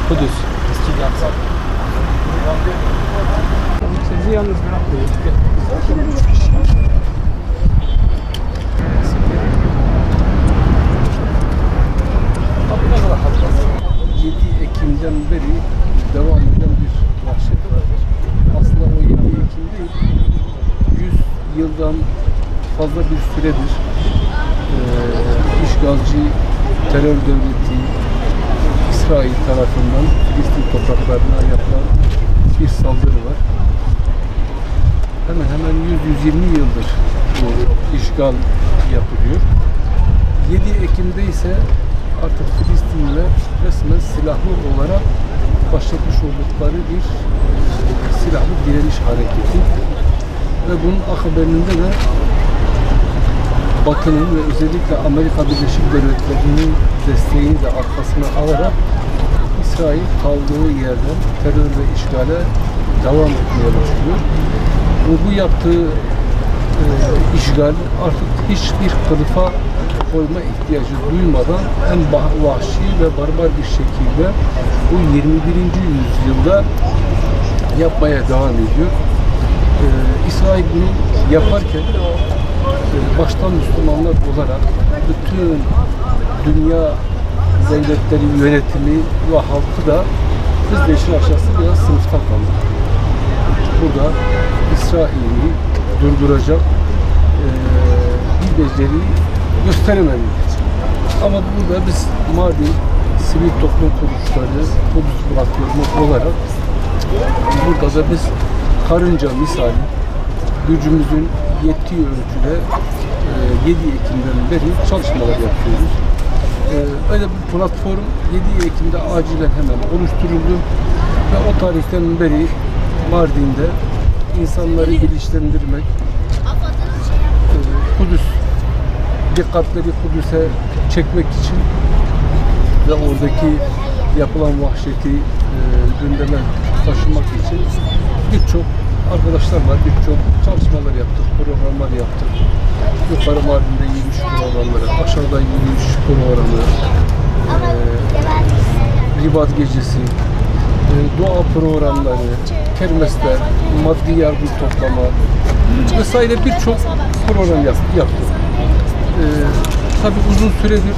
Kudüs. Mescid-i Aksa. Sizi yalnız bırakmayın. Abi ne kadar hassas. 7 Ekim'den beri devam eden bir vahşet var. Aslında o 7 Ekim değil, 100 yıldan fazla bir süredir işgalci terör devleti İsrail tarafından Filistin topraklarına yapılan bir saldırı var. Hemen 100-120 yıldır bu işgal yapılıyor. 7 Ekim'de ise artık Filistinliler resmen silahlı olarak başlatmış oldukları bir silahlı direniş hareketi ve bunun akabinde de Batı'nın ve özellikle Amerika Birleşik Devletleri'nin desteğini de arkasına alarak İsrail kaldığı yerden terör ve işgale devam etmeye başlıyor. Bu yaptığı işgal artık hiçbir kılıfa koyma ihtiyacı duymadan en vahşi ve barbar bir şekilde bu 21. yüzyılda yapmaya devam ediyor. İsrail bunu yaparken baştan Müslümanlar olarak bütün dünya devletleri yönetimi ve halkı da biz de işin aşağısı biraz sınıfta kaldık. Burada İsrail'i durduracak bir beceri gösteremedik. Ama burada biz Mardin sivil toplum kuruluşları, Kudüs platformu olarak burada da biz karınca misali gücümüzün yettiği ölçüde 7 Ekim'den beri çalışmalar yapıyoruz. Öyle bir platform 7 Ekim'de acilen hemen oluşturuldu ve o tarihten beri Mardin'de insanları bilinçlendirmek, Kudüs, dikkatleri Kudüs'e çekmek için ve oradaki yapılan vahşeti gündeme taşımak için birçok arkadaşlar var, birçok çalışmalar yaptık, programlar yaptık. Yukarı Mardin'de yürüyüş programları, aşağıda yürüyüş programı, ribat gecesi, dua programları, kermesler, maddi yardım toplama vesaire birçok program yaptık. Tabii uzun süredir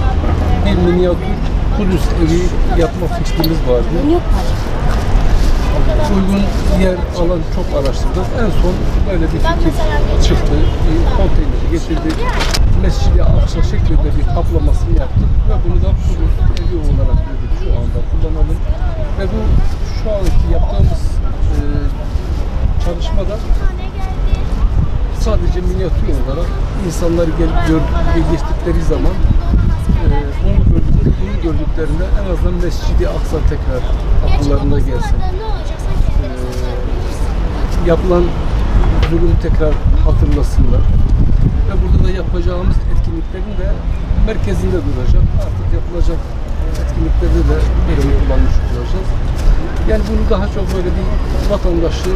bir minyatür Kudüs evi yapma fikrimiz vardı. Uygun yer alan çok araştırdık. En son böyle bir fikir çıktı. Konteyneri getirdik. Mescid-i Aksa şeklinde bir kaplamasını yaptık ve bunu da Kudüs evi olarak dedik şu anda kullanalım. Ve bu şu anki yaptığımız çalışmada sadece minyatür olarak insanlar gelip geçtikleri zaman bunu gördüklerinde en azından Mescid-i Aksa tekrar akıllarına gelsin. Yapılan zulüm tekrar hatırlasınlar. Ve burada da yapacağımız etkinliklerin de merkezinde duracak. Artık yapılacak etkinliklerde de böyle kullanmış olacağız. Yani bunu daha çok böyle bir vatandaşı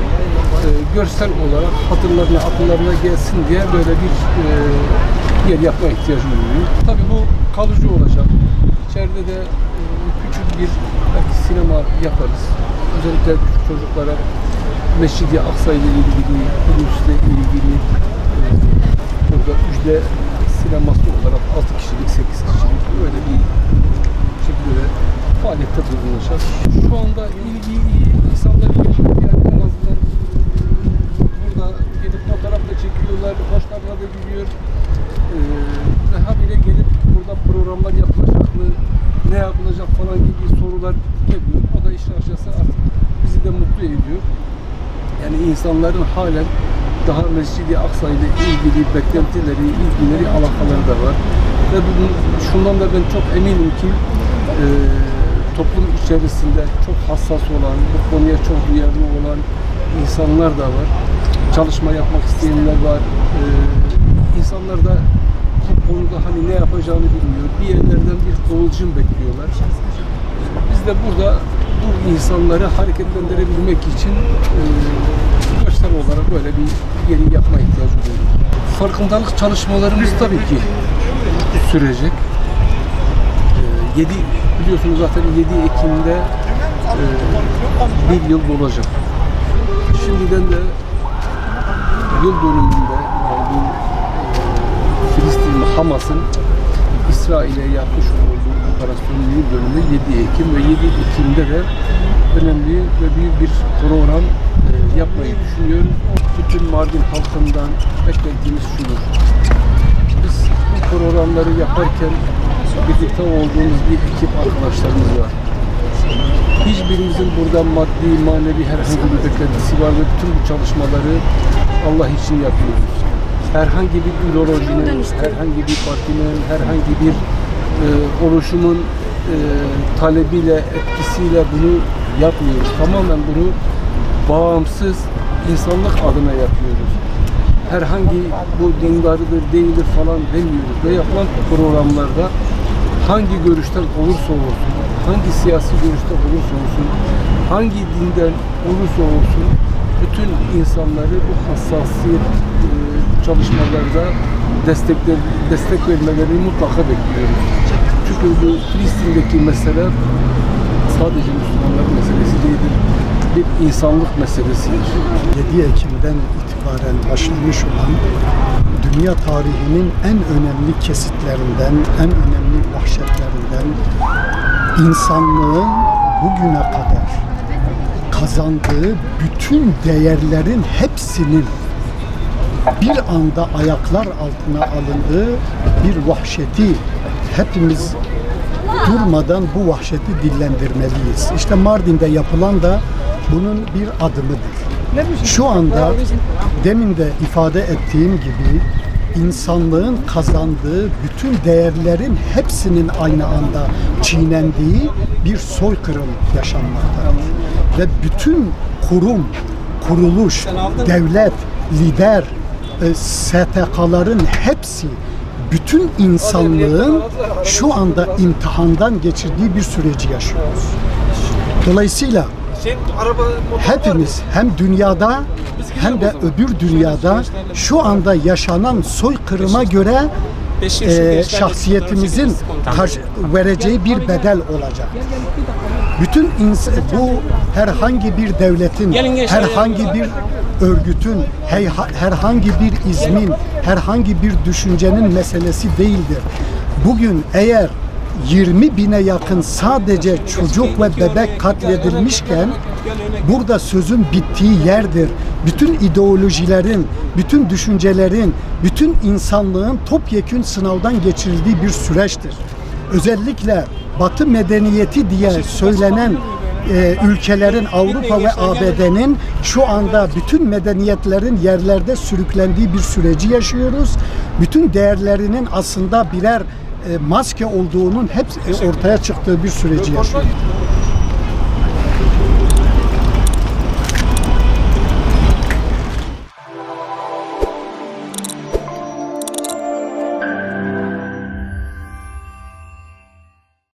görsel olarak hatırlarına, akıllarına gelsin diye böyle bir yer yapma ihtiyacı duyuyor. Tabii bu kalıcı olacak. İçeride de küçük bir belki sinema yaparız. Özellikle küçük çocuklara Mescid-i Aksa ile ilgili, Kudüs'le ilgili burada ücre sineması olarak 6 kişilik, 8 kişilik öyle bir şekilde faaliyette bulunacak. Şu anda ilgi iyi, insanlar geliyor yani en azından burada gelip fotoğraf da çekiyorlar, hoşlarına da gidiyor. Ve habire gelip burada programlar yapılacak mı, ne yapılacak falan gibi sorular geliyor. O da işin aşağısı artık bizi de mutlu ediyor. Yani insanların halen daha Mescid-i Aksa ile ilgili beklentileri, ilgileri, alakaları da var. Ve şundan da ben çok eminim ki toplum içerisinde çok hassas olan, bu konuya çok duyarlı olan insanlar da var. Çalışma yapmak isteyenler var. İnsanlar da bu konuda hani ne yapacağını bilmiyor. Bir yerlerden bir kıvılcım bekliyorlar. Biz de burada bu insanları hareketlendirebilmek için görsel olarak böyle bir yeri yapma ihtiyacı duyuyoruz. Farkındalık çalışmalarımız tabii ki sürecek. Biliyorsunuz zaten 7 Ekim'de bir yıl dolacak. Şimdiden de yıl dönümünde yani bu Filistin Hamas'ın İsrail'e yapmış olduğu operasyonun yıl dönümü 7 Ekim ve 7 Ekim'de de önemli ve büyük bir program yapmayı düşünüyoruz. Bütün Mardin halkından beklentimiz şudur. Biz bu programları yaparken birlikte olduğumuz bir ekip arkadaşlarımız var. Hiçbirimizin burada maddi, manevi herhangi bir beklentisi var ve bütün bu çalışmaları Allah için yapıyoruz. Herhangi bir ideolojinin, herhangi bir partinin, herhangi bir oluşumun talebiyle, etkisiyle bunu yapmıyoruz. Tamamen bunu bağımsız insanlık adına yapıyoruz. Herhangi bu dindarıdır, değildir falan demiyoruz. Ve yapılan programlarda hangi görüşten olursa olsun, hangi siyasi görüşten olursa olsun, hangi dinden olursa olsun bütün insanları bu hassasiyet çalışmalarda destek vermelerini mutlaka bekliyoruz. Çünkü bu Filistin'deki mesele sadece Müslümanların meselesi değildir. Bir insanlık meselesidir. 7 Ekim'den itibaren başlamış olan dünya tarihinin en önemli kesitlerinden, en önemli vahşetlerinden insanlığın bugüne kadar kazandığı bütün değerlerin hepsinin bir anda ayaklar altına alındığı bir vahşeti hepimiz durmadan bu vahşeti dillendirmeliyiz. İşte Mardin'de yapılan da bunun bir adımıdır. Şu anda demin de ifade ettiğim gibi insanlığın kazandığı bütün değerlerin hepsinin aynı anda çiğnendiği bir soykırım yaşanmaktadır. Ve bütün kurum, kuruluş, devlet, lider, STK'ların hepsi bütün insanlığın şu anda imtihandan geçirdiği bir süreci yaşıyoruz. Dolayısıyla hepimiz hem dünyada hem de öbür dünyada şu anda yaşanan soykırıma göre şahsiyetimizin vereceği bir bedel olacak. Bütün bu herhangi bir devletin, herhangi bir örgütün, herhangi bir izmin, herhangi bir düşüncenin meselesi değildir. Bugün eğer 20 bine yakın sadece çocuk ve bebek katledilmişken burada sözün bittiği yerdir. Bütün ideolojilerin, bütün düşüncelerin, bütün insanlığın topyekün sınavdan geçirildiği bir süreçtir. Özellikle Batı medeniyeti diye söylenen ülkelerin, Avrupa ve ABD'nin şu anda bütün medeniyetlerin yerlerde sürüklendiği bir süreci yaşıyoruz. Bütün değerlerinin aslında birer maske olduğunun hep ortaya çıktığı bir süreci yaşıyoruz.